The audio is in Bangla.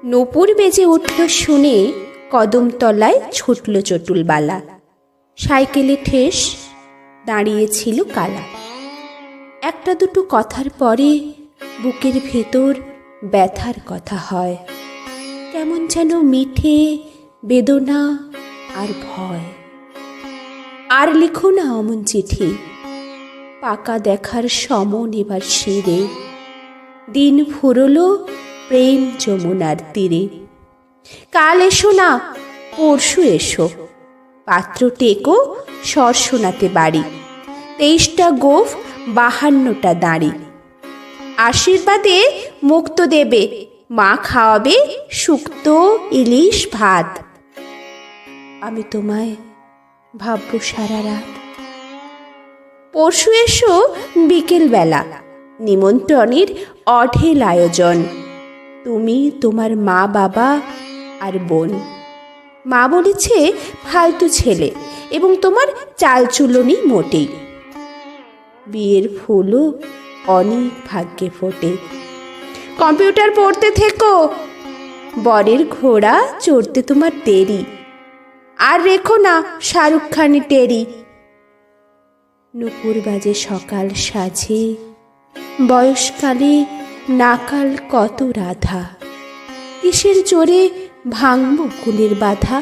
নূপুর বেজে উঠল শুনে কদমতলায় ছুটল চটুলবালা। সাইকেলে ঠেস, দাঁড়িয়েছিল কালা। একটা দুটো কথার পরে বুকের ভেতর ব্যথার কথা হয়, কেমন যেন মিঠে বেদনা আর ভয়। আর লিখো না অমন চিঠি, পাকা দেখার সমন এবার শিরে। দিন ফুরলো প্রেম যমুনার তীরে। কাল এসো না, পরশু এসো, পাত্র টেকো স্বর শোনাতে বাড়ি। 23টা গোঁফ 52টা দাঁড়ি। আশীর্বাদে মুক্ত দেবে, মা খাওয়াবে শুক্তো ইলিশ ভাত। আমি তোমায় ভাববো সারা রাত। পরশু এসো বিকেল বেলা, নিমন্ত্রণের অঢেল আয়োজন। তুমি, তোমার মা বাবা আর বোন। মা বলেছে ফালতু ছেলে এবং তোমার চালচুলনি মোটেই। বিয়ের ফুলও অনেক ভাগ্যে ফোটে। কম্পিউটার পড়তে থেকো, বরের ঘোড়া চড়তে তোমার দেরি। আর রেখো না শাহরুখ খানি টেরি। নূপুর বাজে সকাল সাজে, বয়সকালে নাকাল কত রাধা। কিসের জোরে ভাঙব কুলের বাধা।